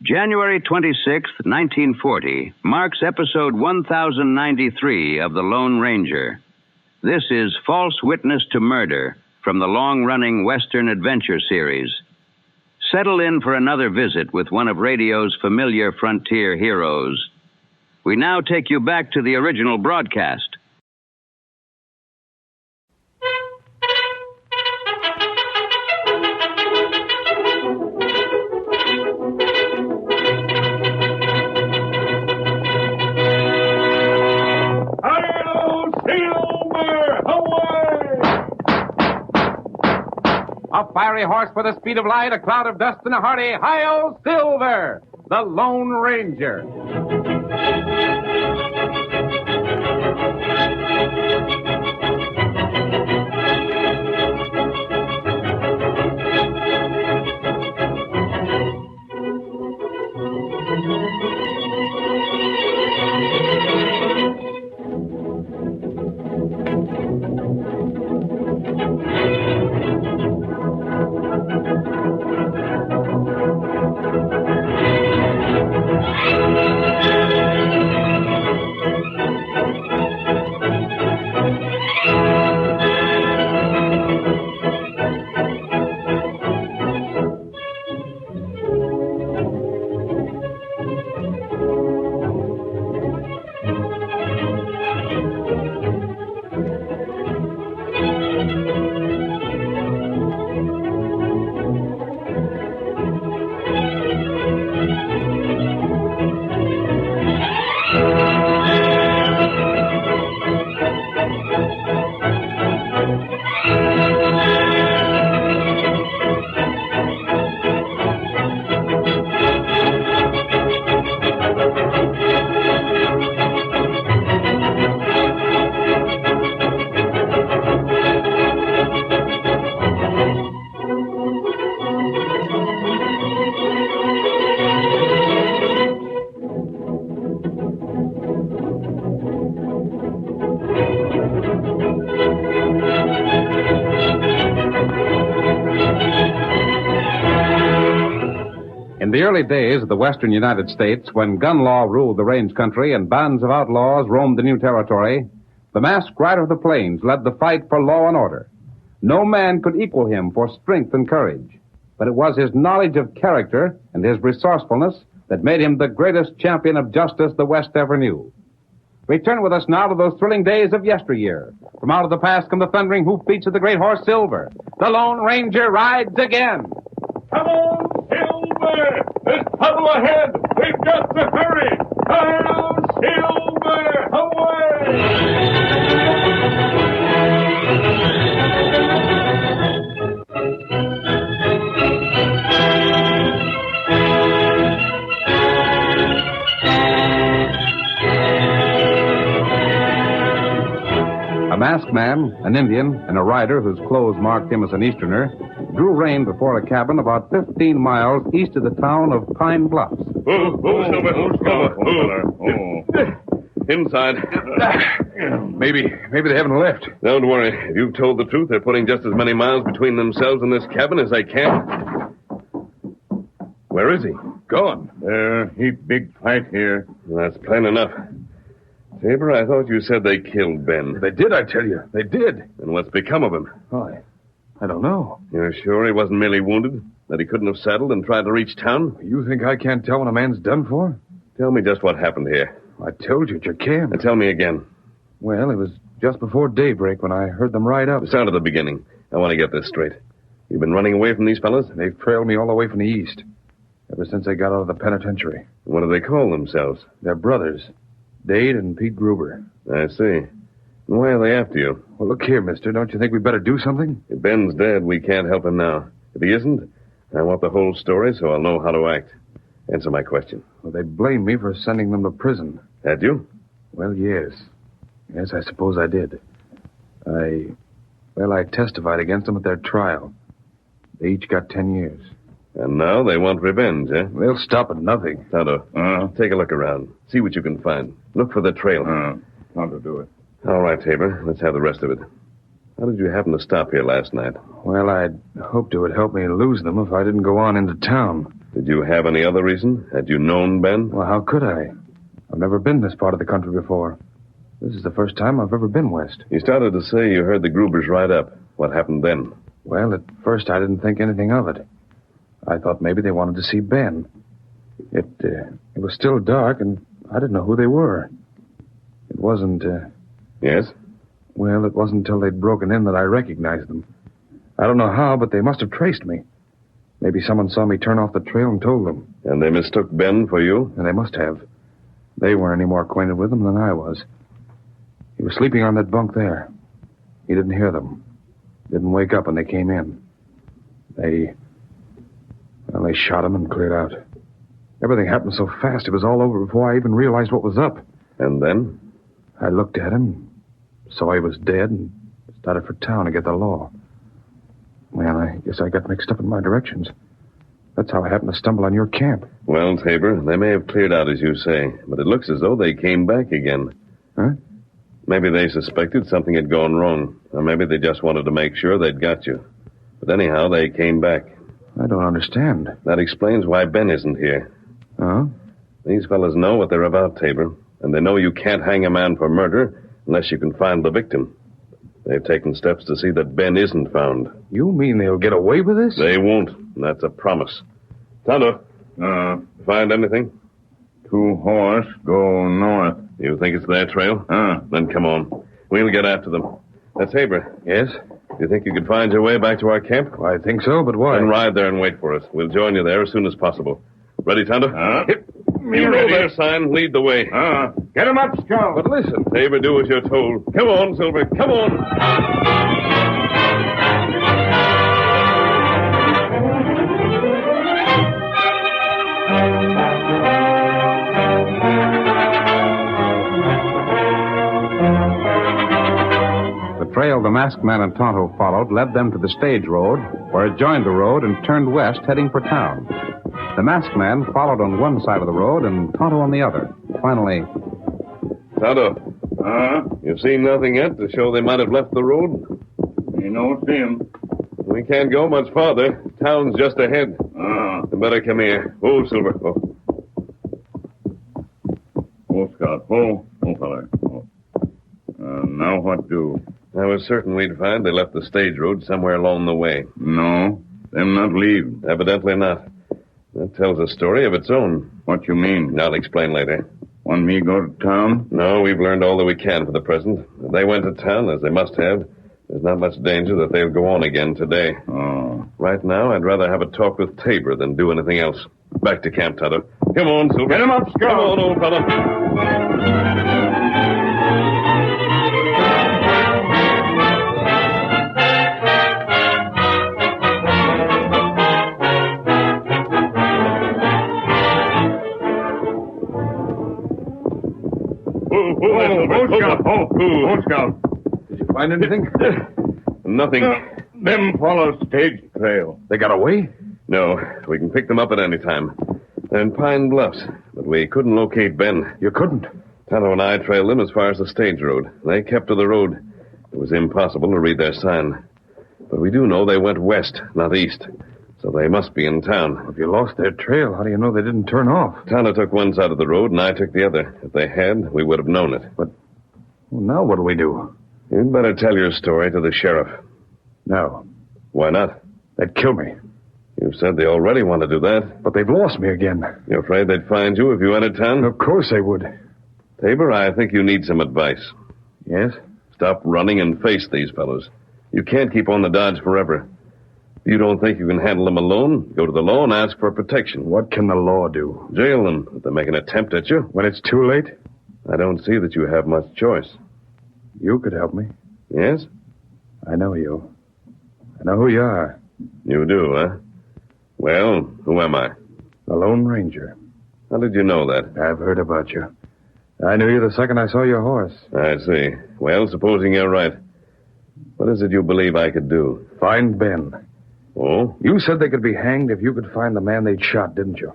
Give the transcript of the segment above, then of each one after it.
January 26th, 1940, marks episode 1093 of The Lone Ranger. This is False Witness to Murder from the long-running Western Adventure series. Settle in for another visit with one of radio's familiar frontier heroes. We now take you back to the original broadcast. A fiery horse with the speed of light, a cloud of dust, and a hearty Hi-Yo Silver, the Lone Ranger. In the early days of the western United States, when gun law ruled the range country and bands of outlaws roamed the new territory, the masked rider of the plains led the fight for law and order. No man could equal him for strength and courage, but it was his knowledge of character and his resourcefulness that made him the greatest champion of justice the West ever knew. Return with us now to those thrilling days of yesteryear. From out of the past come the thundering hoofbeats of the great horse Silver. The Lone Ranger rides again. Come on, Silver! There's trouble ahead! We've got to hurry! Come, Silver! A masked man, an Indian, and a rider whose clothes marked him as an Easterner drew rein before a cabin about 15 miles east of the town of Pine Bluffs. Inside. Maybe they haven't left. Don't worry. If you've told the truth, they're putting just as many miles between themselves and this cabin as they can. Where is he? Gone. Heap big fight here. That's plain enough. Tabor, I thought you said they killed Ben. They did, I tell you. They did. And what's become of him? Oh, I don't know. You're sure he wasn't merely wounded? That he couldn't have saddled and tried to reach town? You think I can't tell when a man's done for? Tell me just what happened here. I told you can't. Now tell me again. Well, it was just before daybreak when I heard them ride up. Start at the beginning. I want to get this straight. You've been running away from these fellas? They've trailed me all the way from the east. Ever since they got out of the penitentiary. What do they call themselves? They're brothers. Dade and Pete Gruber. I see. And why are they after you? Well, look here, mister. Don't you think we'd better do something? If Ben's dead, we can't help him now. If he isn't, I want the whole story so I'll know how to act. Answer my question. Well, they blame me for sending them to prison. Had you? Well, yes. Yes, I suppose I did. I testified against them at their trial. They each got 10 years. And now they want revenge, eh? They'll stop at nothing. Tonto, take a look around. See what you can find. Look for the trail. How to do it. All right, Tabor. Let's have the rest of it. How did you happen to stop here last night? Well, I'd hoped it would help me lose them if I didn't go on into town. Did you have any other reason? Had you known Ben? Well, how could I? I've never been this part of the country before. This is the first time I've ever been west. You started to say you heard the Grubers ride up. What happened then? Well, at first I didn't think anything of it. I thought maybe they wanted to see Ben. It was still dark, and I didn't know who they were. It wasn't, Yes? Well, it wasn't until they'd broken in that I recognized them. I don't know how, but they must have traced me. Maybe someone saw me turn off the trail and told them. And they mistook Ben for you? And they must have. They weren't any more acquainted with him than I was. He was sleeping on that bunk there. He didn't hear them. Didn't wake up when they came in. They shot him and cleared out. Everything happened so fast, it was all over before I even realized what was up. And then? I looked at him, saw he was dead, and started for town to get the law. Well, I guess I got mixed up in my directions. That's how I happened to stumble on your camp. Well, Tabor, they may have cleared out, as you say, but it looks as though they came back again. Huh? Maybe they suspected something had gone wrong, or maybe they just wanted to make sure they'd got you. But anyhow, they came back. I don't understand. That explains why Ben isn't here. Oh? These fellas know what they're about, Tabor, and they know you can't hang a man for murder unless you can find the victim. They've taken steps to see that Ben isn't found. You mean they'll get away with this? They won't, and that's a promise. Tonto, find anything? 2 horse go north. You think it's their trail? Then come on. We'll get after them. Tabor. Yes? Do you think you could find your way back to our camp? Well, I think so, but why? Then ride there and wait for us. We'll join you there as soon as possible. Ready, Tonto? Me You know ready. their sign. Lead the way. Get him up, Scout. But listen. Tabor, do as you're told. Come on, Silver. Come on. The trail the masked man and Tonto followed led them to the stage road, where it joined the road and turned west, heading for town. The masked man followed on one side of the road and Tonto on the other. Finally, Tonto, you've seen nothing yet to show they might have left the road? You don't see him. We can't go much farther. Town's just ahead. You better come here. Oh, Silver. Oh. Oh, Scout. Oh, feller. Oh. Now what do? I was certain we'd find they left the stage road somewhere along the way. No, them not leave. Evidently not. That tells a story of its own. What you mean? I'll explain later. Want me go to town? No, we've learned all that we can for the present. If they went to town, as they must have, there's not much danger that they'll go on again today. Oh. Right now, I'd rather have a talk with Tabor than do anything else. Back to camp, Tonto. Come on, Silver. Get him up, Scout. Come on, old fellow. Oh, Scout. did you find anything? Nothing. Them follow stage trail. They got away? No, we can pick them up at any time. They're in Pine Bluffs, but we couldn't locate Ben. You couldn't? Tonto and I trailed them as far as the stage road. They kept to the road. It was impossible to read their sign. But we do know they went west, not east. So they must be in town. If you lost their trail, how do you know they didn't turn off? Tonto took one side of the road, and I took the other. If they had, we would have known it. Well, now what'll we do? You'd better tell your story to the sheriff. No. Why not? They'd kill me. You said they already want to do that. But they've lost me again. You're afraid they'd find you if you entered town? Of course they would. Tabor, I think you need some advice. Yes? Stop running and face these fellows. You can't keep on the dodge forever. If you don't think you can handle them alone, go to the law and ask for protection. What can the law do? Jail them if they make an attempt at you. When it's too late? I don't see that you have much choice. You could help me. Yes? I know you. I know who you are. You do, huh? Well, who am I? The Lone Ranger. How did you know that? I've heard about you. I knew you the second I saw your horse. I see. Well, supposing you're right. What is it you believe I could do? Find Ben. Oh? You said they could be hanged if you could find the man they'd shot, didn't you?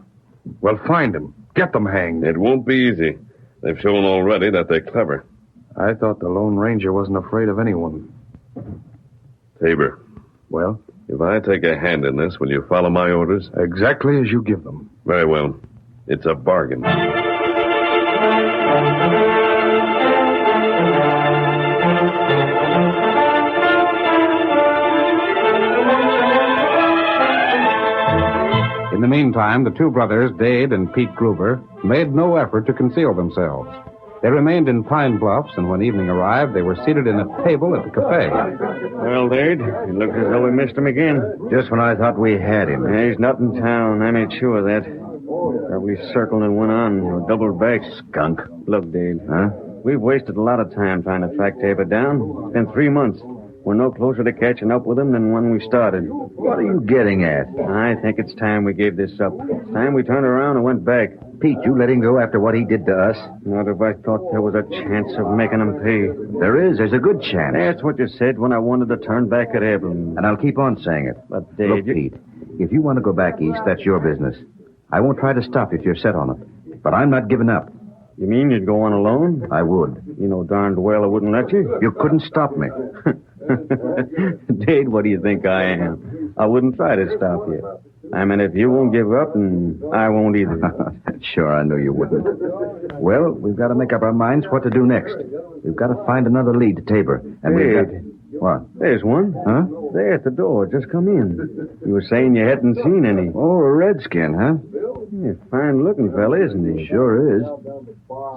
Well, find him. Get them hanged. It won't be easy. They've shown already that they're clever. I thought the Lone Ranger wasn't afraid of anyone. Tabor, Well? If I take a hand in this, will you follow my orders? Exactly as you give them. Very well. It's a bargain. In the meantime, the two brothers, Dade and Pete Gruber, made no effort to conceal themselves. They remained in Pine Bluffs, and when evening arrived, they were seated in a table at the cafe. Well, Dade, it looks as though we missed him again. Just when I thought we had him. Yeah, he's not in town. I made sure of that. Probably circled and went on, doubled back. Skunk. Look, Dade. Huh? We've wasted a lot of time trying to track Tabor down. It's been 3 months. We're no closer to catching up with him than when we started. What are you getting at? I think it's time we gave this up. It's time we turned around and went back. Pete, you let him go after what he did to us? Not if I thought there was a chance of making him pay. There's a good chance. That's what you said when I wanted to turn back at Evelyn. And I'll keep on saying it. But, Dade, Look, Pete, if you want to go back east, that's your business. I won't try to stop you if you're set on it. But I'm not giving up. You mean you'd go on alone? I would. You know darned well I wouldn't let you. You couldn't stop me. Dade, what do you think I am? I wouldn't try to stop you. I mean, if you won't give up, and I won't either. Sure, I know you wouldn't. Well, we've got to make up our minds what to do next. We've got to find another lead to Tabor. And we've got... What? There's one. Huh? There at the door. Just come in. You were saying you hadn't seen any. Oh, a redskin, huh? Yeah, fine-looking fella, isn't he? Sure is.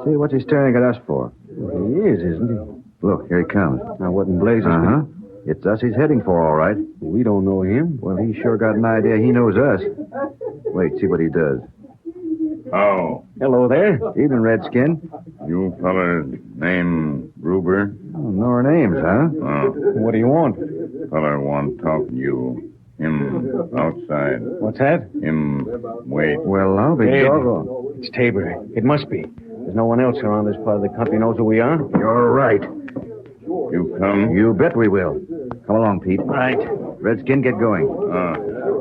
See, what's he staring at us for? Well, he is, isn't he? Look, here he comes. Now, what in blazes? Uh-huh. It's us he's heading for, all right. We don't know him. Well, he sure got an idea he knows us. Wait, see what he does. Oh, Hello there. Evening, Redskin. you fellas name Gruber? Oh, know our names, huh? What do you want? Feller want talk to you. Him outside. What's that? Him wait. Well, I'll be Dade. doggone. It's Tabor. It must be. There's no one else around this part of the country knows who we are. You're right. You come? You bet we will. Come along, Pete. Right. Redskin, get going.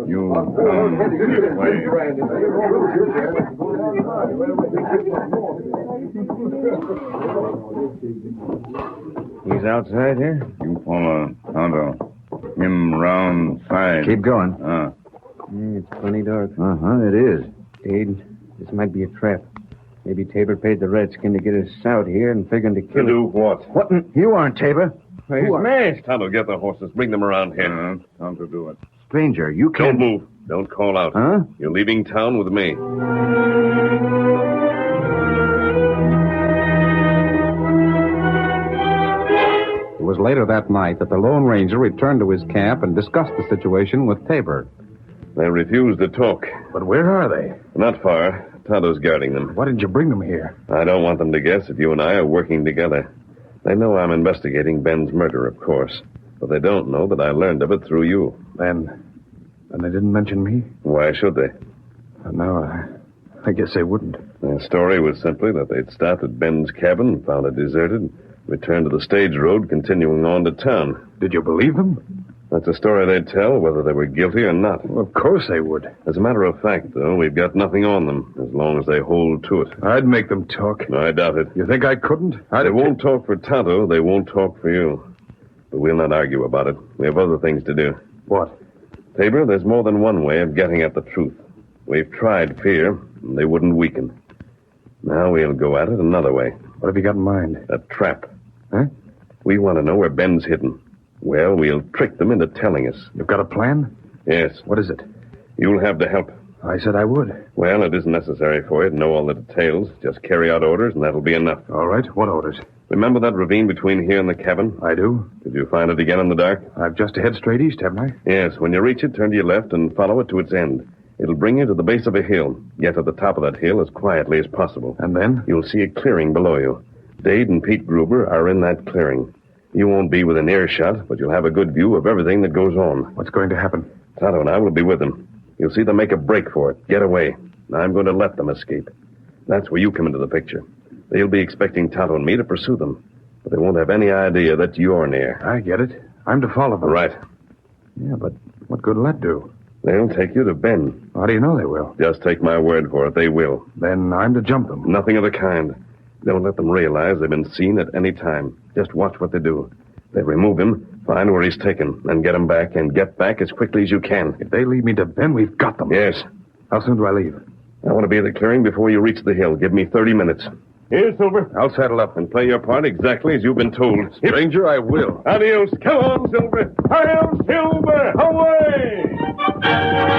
You come this way. He's outside here? You follow Tonto. Him round side. Keep going. It's plenty dark. Uh-huh, it is. Dade, this might be a trap. Maybe Tabor paid the Redskin to get us out here and figuring to kill us. Do what? What? You aren't Tabor. He's masked. Tonto, get the horses. Bring them around here. Time to do it. Stranger, you Don't can't... move. Don't call out. Huh? You're leaving town with me. It was later that night that the Lone Ranger returned to his camp and discussed the situation with Tabor. They refuse to talk. But where are they? Not far. Tonto's guarding them. Why didn't you bring them here? I don't want them to guess that you and I are working together. They know I'm investigating Ben's murder, of course. But they don't know that I learned of it through you. Then they didn't mention me? Why should they? No, I guess they wouldn't. Their story was simply that they'd stopped at Ben's cabin, found it deserted, returned to the stage road, continuing on to town. Did you believe them? That's a story they'd tell, whether they were guilty or not. Well, of course they would. As a matter of fact, though, we've got nothing on them, as long as they hold to it. I'd make them talk. I doubt it. You think I couldn't? They won't talk for Tonto, they won't talk for you. But we'll not argue about it. We have other things to do. What? Tabor, there's more than one way of getting at the truth. We've tried fear, and they wouldn't weaken. Now we'll go at it another way. What have you got in mind? A trap. Huh? We want to know where Ben's hidden. Well, we'll trick them into telling us. You've got a plan? Yes. What is it? You'll have to help. I said I would. Well, it isn't necessary for you to know all the details. Just carry out orders, and that'll be enough. All right. What orders? Remember that ravine between here and the cabin? I do. Did you find it again in the dark? I've just to head straight east, haven't I? Yes. When you reach it, turn to your left and follow it to its end. It'll bring you to the base of a hill. Get to the top of that hill as quietly as possible. And then? You'll see a clearing below you. Dade and Pete Gruber are in that clearing. You won't be within earshot, but you'll have a good view of everything that goes on. What's going to happen? Tonto and I will be with them. You'll see them make a break for it, get away. I'm going to let them escape. That's where you come into the picture. They'll be expecting Tonto and me to pursue them, but they won't have any idea that you're near. I get it. I'm to follow them. Right. Yeah, but what good will that do? They'll take you to Ben. How do you know they will? Just take my word for it, they will. Then I'm to jump them. Nothing of the kind. Don't let them realize they've been seen at any time. Just watch what they do. They remove him, find where he's taken, then get him back, and get back as quickly as you can. If they lead me to Ben, we've got them. Yes. How soon do I leave? I want to be at the clearing before you reach the hill. Give me 30 minutes. Here, Silver. I'll saddle up and play your part exactly as you've been told. Stranger, I will. Adios. Come on, Silver. Hail, Silver. Away!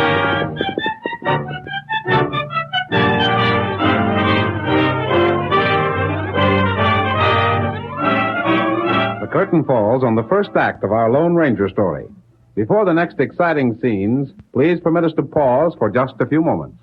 The curtain falls on the first act of our Lone Ranger story. Before the next exciting scenes, please permit us to pause for just a few moments.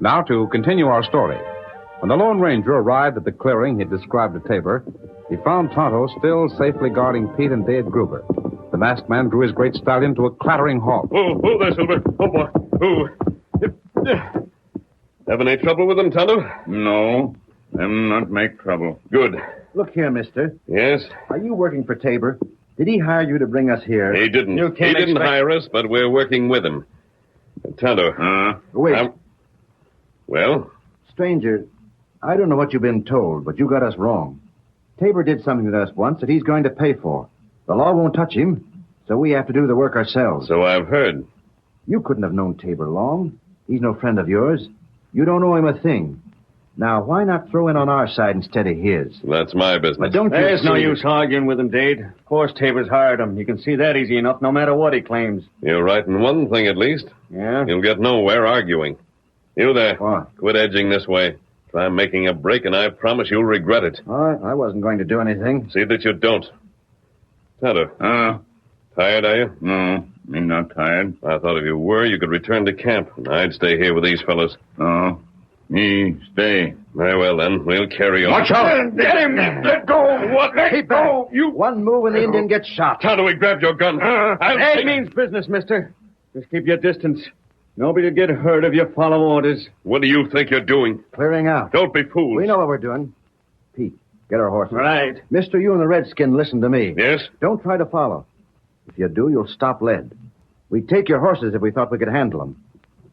Now to continue our story. When the Lone Ranger arrived at the clearing he'd described to Tabor, he found Tonto still safely guarding Pete and Dave Gruber. The masked man drew his great stallion to a clattering halt. Oh, there, Silver. Oh, boy. Oh. Having any trouble with them, Tonto? No, them not make trouble. Good. Look here, mister. Yes? Are you working for Tabor? Did he hire you to bring us here? He didn't. You He can't didn't expect- hire us, but we're working with him. Tonto. Wait. Well? Stranger, I don't know what you've been told, but you got us wrong. Tabor did something to us once that he's going to pay for. The law won't touch him, so we have to do the work ourselves. So I've heard. You couldn't have known Tabor long. He's no friend of yours. You don't owe him a thing. Now, why not throw in on our side instead of his? That's my business. But don't you There's no see- use arguing with him, Dade. Of course Tabor's hired him. You can see that easy enough, no matter what he claims. You're right in one thing, at least. Yeah? You'll get nowhere arguing. You there. What? Quit edging this way. Try making a break, and I promise you'll regret it. I wasn't going to do anything. See that you don't. Tonto. Tired, are you? No, me not tired. I thought if you were, you could return to camp, and I'd stay here with these fellows. No, me stay. Very well, then. We'll carry on. Watch out! Get him! Let go! What? Let go! You... One move and the Indian gets shot. Tonto, he grabbed your gun. I'll That take- means business, mister. Just keep your distance. Nobody will get hurt if you follow orders. What do you think you're doing? Clearing out. Don't be fools. We know what we're doing. Pete, get our horses. Right. Mister, you and the redskin, listen to me. Yes? Don't try to follow. If you do, you'll stop lead. We'd take your horses if we thought we could handle them.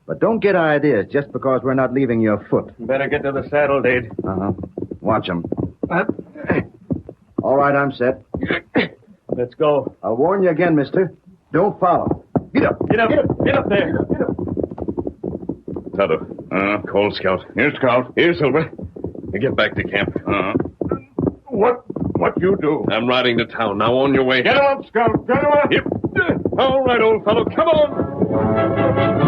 But don't get ideas just because we're not leaving you afoot. Better get to the saddle, Dade. Uh-huh. Watch them. All right, I'm set. Let's go. I'll warn you again, mister. Don't follow. Get up. Get up. Get up there. Get up. Tonto. Cold Scout. Here, Scout. Here, Silver. You get back to camp. What you do? I'm riding to town. Now on your way. Get him up, Scout. Get him up. Yep. All right, old fellow. Come on.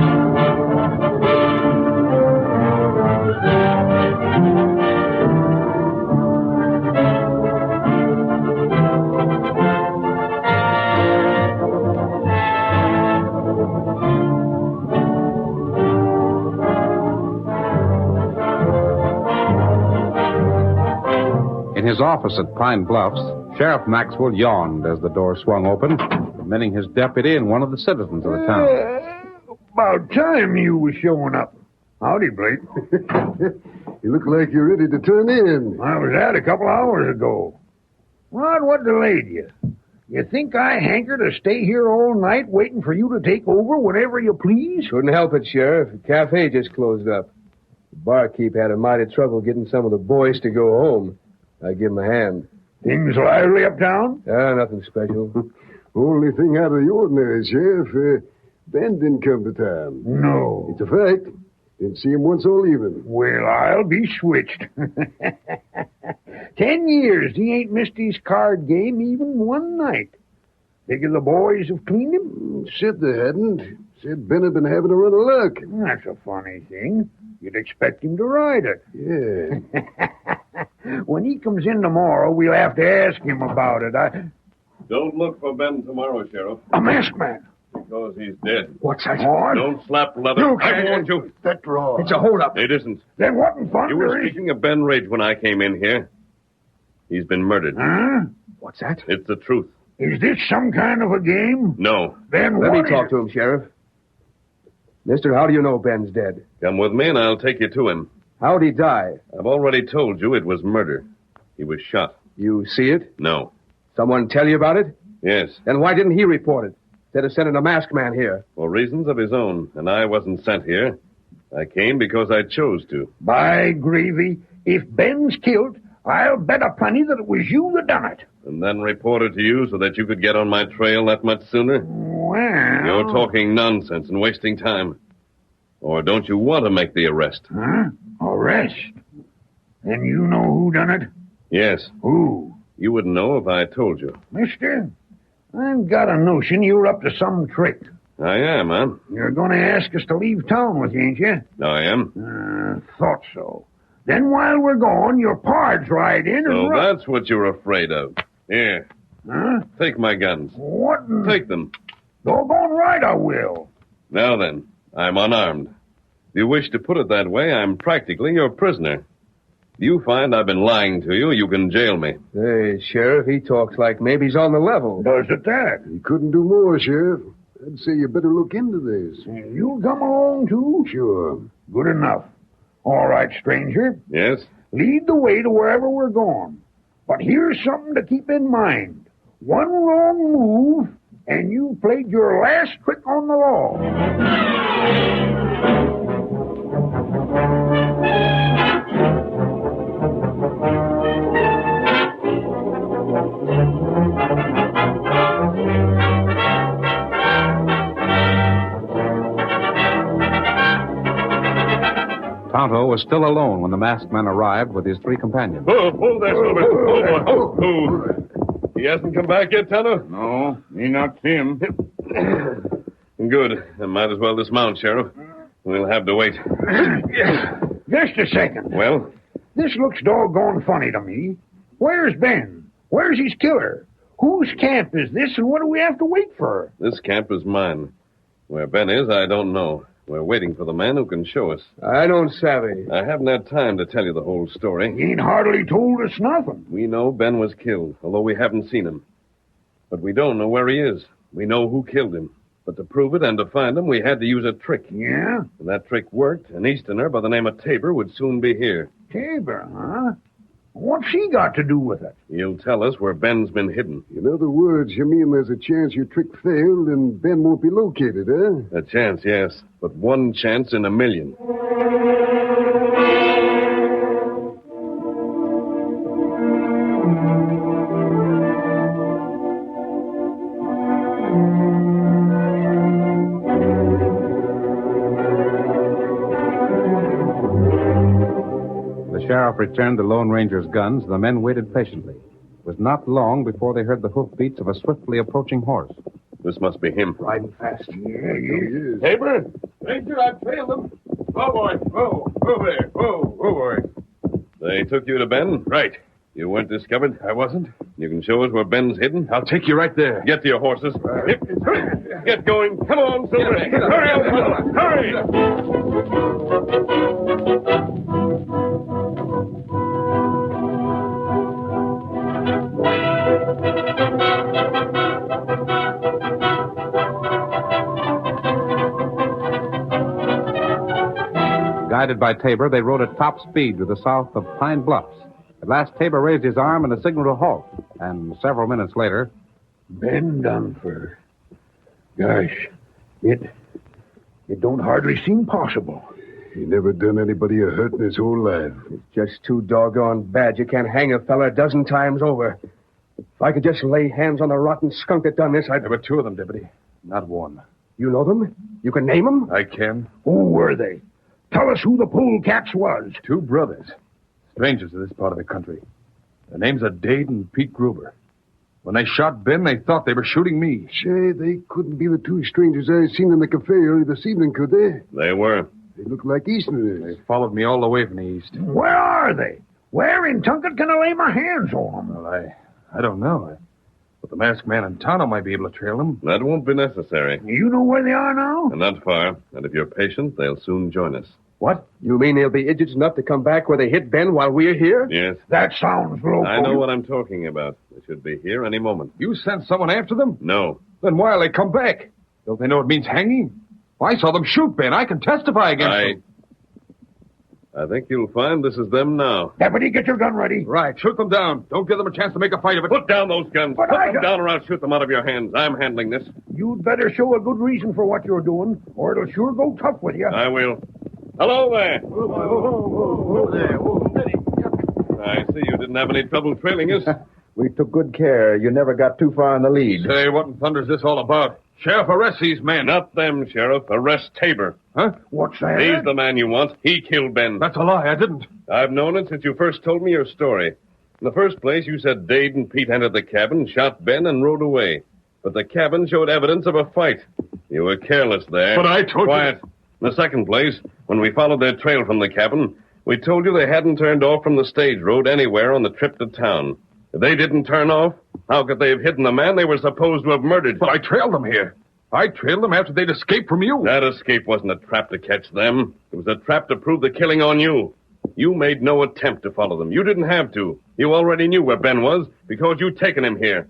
In his office at Pine Bluffs, Sheriff Maxwell yawned as the door swung open, admitting his deputy and one of the citizens of the town. About time you was showing up. Howdy, Blake. You look like you're ready to turn in. I was out a couple hours ago. Rod, what delayed you? You think I hanker to stay here all night waiting for you to take over whenever you please? Couldn't help it, Sheriff. The cafe just closed up. The barkeep had a mighty trouble getting some of the boys to go home. I give him a hand. Things lively uptown? Nothing special. Only thing out of the ordinary, Sheriff. Ben didn't come to town. No. It's a fact. Didn't see him once all evening. Well, I'll be switched. 10 years he ain't missed his card game even one night. Figure the boys have cleaned him? Said they hadn't. Said Ben had been having a run of luck. That's a funny thing. You'd expect him to ride it. Yeah. When he comes in tomorrow, we'll have to ask him about it. Don't look for Ben tomorrow, Sheriff, A masked man. because he's dead. What's that? What? Don't slap leather. You I can't- warned you. That's wrong. It's a holdup. It isn't. Then what in You were thunder is... speaking of Ben Ridge when I came in here. He's been murdered. Huh? What's that? It's the truth. Is this some kind of a game? No. Then Let me what talk is to him, Sheriff. Mister, how do you know Ben's dead? Come with me and I'll take you to him. How'd he die? I've already told you it was murder. He was shot. You see it? No. Someone tell you about it? Yes. Then why didn't he report it? Instead of sending a masked man here. For reasons of his own. And I wasn't sent here. I came because I chose to. By gravy, if Ben's killed, I'll bet a penny that it was you that done it. And then reported to you so that you could get on my trail that much sooner? Well... You're talking nonsense and wasting time. Or don't you want to make the arrest? Huh? Arrest? Then you know who done it? Yes. Who? You wouldn't know if I told you. Mister, I've got a notion you're up to some trick. I am, huh? You're going to ask us to leave town with you, ain't you? I am. Thought so. Then while we're gone, your pards ride in and... So that's what you're afraid of. Here, Huh? take my guns. What in... Take them. Doggone right I will. Now then, I'm unarmed. If you wish to put it that way, I'm practically your prisoner. If you find I've been lying to you, you can jail me. Hey, Sheriff, he talks like maybe he's on the level. Does it that? You couldn't do more, Sheriff. I'd say you better look into this. And you'll come along, too? Sure. Good enough. All right, stranger. Yes? Lead the way to wherever we're going. But here's something to keep in mind. One wrong move, and you played your last trick on the law. Tonto was still alone when the masked man arrived with his three companions. Oh, hold there, Silver. Oh. He hasn't come back yet, Tonto? No, me not see him. Good. I might as well dismount, Sheriff. We'll have to wait. Just a second. Well? This looks doggone funny to me. Where's Ben? Where's his killer? Whose camp is this, and what do we have to wait for? This camp is mine. Where Ben is, I don't know. We're waiting for the man who can show us. I don't savvy. I haven't had time to tell you the whole story. He ain't hardly told us nothing. We know Ben was killed, although we haven't seen him. But we don't know where he is. We know who killed him. But to prove it and to find him, we had to use a trick. Yeah? And that trick worked. An Easterner by the name of Tabor would soon be here. Tabor, huh? What's he got to do with it? He'll tell us where Ben's been hidden. In other words, you mean there's a chance your trick failed and Ben won't be located, huh? A chance, yes. But one chance in a million. The sheriff returned the Lone Ranger's guns, and the men waited patiently. It was not long before they heard the hoofbeats of a swiftly approaching horse. This must be him. Riding fast. Yeah. Tabor! Ranger, I trailed them. Whoa, boy. Whoa. Whoa there. Whoa. Whoa, boy. They took you to Ben? Right. You weren't discovered? I wasn't. You can show us where Ben's hidden? I'll take you right there. Get to your horses. Get going. Come on, Silver. Get up. Hurry, old fellow. Hurry. Guided by Tabor, they rode at top speed to the south of Pine Bluffs. At last, Tabor raised his arm in a signal to halt, and several minutes later... Ben Dunfer. Gosh, it don't hardly seem possible. He never done anybody a hurt in his whole life. It's just too doggone bad. You can't hang a fella a dozen times over. If I could just lay hands on the rotten skunk that done this, I'd... There were two of them, Deputy. Not one. You know them? You can name them? I can. Who were they? Tell us who the polecats was. Two brothers. Strangers to this part of the country. Their names are Dade and Pete Gruber. When they shot Ben, they thought they were shooting me. Say, they couldn't be the two strangers I seen in the cafe early this evening, could they? They were. They look like Easterners. They followed me all the way from the east. Where are they? Where in Tunket can I lay my hands on them? Well, I don't know. But the masked man in Tonto might be able to trail them. That won't be necessary. You know where they are now? Not far. And if you're patient, they'll soon join us. What? You mean they'll be idiots enough to come back where they hit Ben while we're here? Yes. That sounds low. I know what I'm talking about. They should be here any moment. You sent someone after them? No. Then why'll they come back? Don't they know it means hanging? I saw them shoot Ben. I can testify against them. I think you'll find this is them now. Deputy, get your gun ready. Right. Shoot them down. Don't give them a chance to make a fight of it. Put down those guns. But Put I them got- down or I'll shoot them out of your hands. I'm handling this. You'd better show a good reason for what you're doing, or it'll sure go tough with you. I will. Hello there. Whoa there. I see you didn't have any trouble trailing us. We took good care. You never got too far in the lead. Say, what in thunder is this all about? Sheriff, arrest these men. Not them, Sheriff. Arrest Tabor. Huh? What's that? He's the man you want. He killed Ben. That's a lie. I didn't. I've known it since you first told me your story. In the first place, you said Dade and Pete entered the cabin, shot Ben, and rode away. But the cabin showed evidence of a fight. You were careless there. But I told you- Quiet. In the second place, when we followed their trail from the cabin, we told you they hadn't turned off from the stage road anywhere on the trip to town. If they didn't turn off, how could they have hidden the man they were supposed to have murdered? But I trailed them here. I trailed them after they'd escaped from you. That escape wasn't a trap to catch them. It was a trap to prove the killing on you. You made no attempt to follow them. You didn't have to. You already knew where Ben was because you'd taken him here.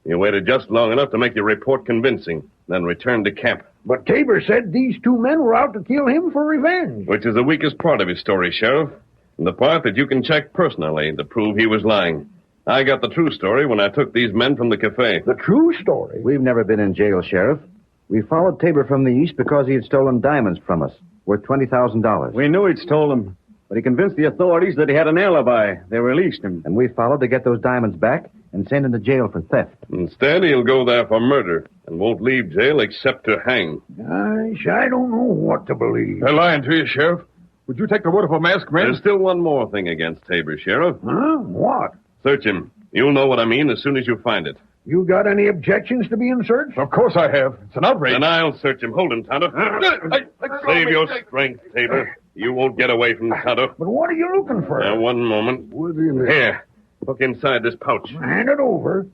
You waited just long enough to make your report convincing, then returned to camp. But Tabor said these two men were out to kill him for revenge. Which is the weakest part of his story, Sheriff. And the part that you can check personally to prove he was lying. I got the true story when I took these men from the cafe. The true story? We've never been in jail, Sheriff. We followed Tabor from the east because he had stolen diamonds from us, worth $20,000. We knew he'd stolen them, but he convinced the authorities that he had an alibi. They released him. And we followed to get those diamonds back and send him to jail for theft. Instead, he'll go there for murder and won't leave jail except to hang. Gosh, I don't know what to believe. They're lying to you, Sheriff. Would you take the word of a masked man? There's still one more thing against Tabor, Sheriff. Huh? What? Search him. You'll know what I mean as soon as you find it. You got any objections to being searched? Of course I have. It's an outrage. Then I'll search him. Hold him, Tonto. Save your strength, Tabor. You won't get away from Tonto. But what are you looking for? Now, one moment. What's in there? Here. Look inside this pouch. Hand it over.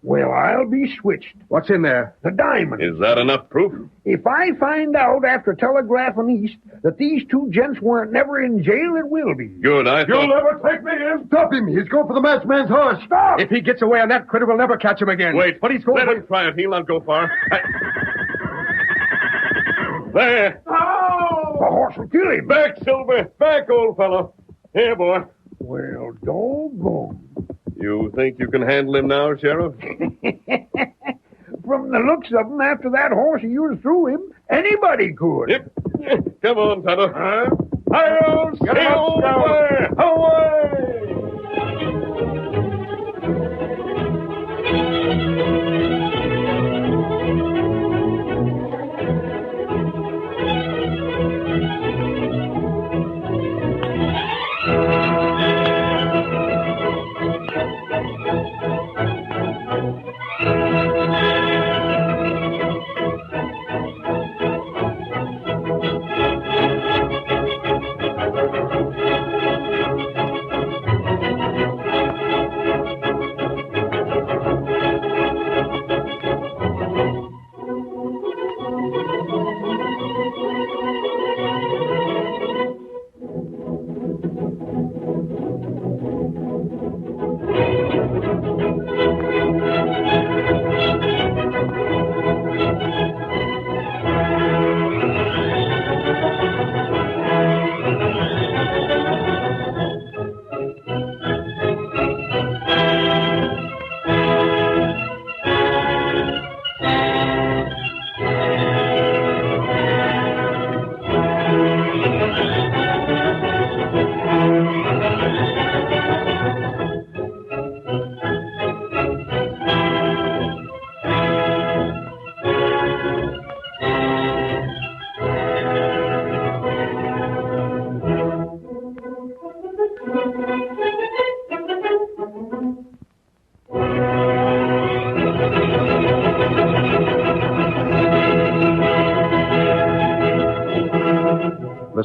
Well, I'll be switched. What's in there? The diamond. Is that enough proof? If I find out after telegraphing east that these two gents weren't never in jail, it will be. Good, I You'll thought... never take me in. Stop him. He's going for the masked man's horse. Stop! If he gets away on that critter, we'll never catch him again. Wait. But he's going Let for... him try it. He'll not go far. There. Oh! The horse will kill him. Back, Silver. Back, old fellow. Here, boy. Well, doggone. You think you can handle him now, Sheriff? From the looks of him, after that horse of yours threw him, anybody could. Yep. Come on, Tonto. Hi-yo, Get him up, Silver. Away!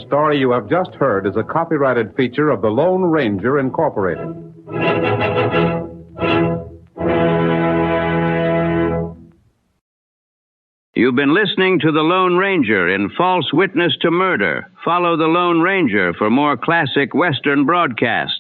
story you have just heard is a copyrighted feature of the Lone Ranger, Incorporated. You've been listening to The Lone Ranger in False Witness to Murder. Follow The Lone Ranger for more classic Western broadcasts.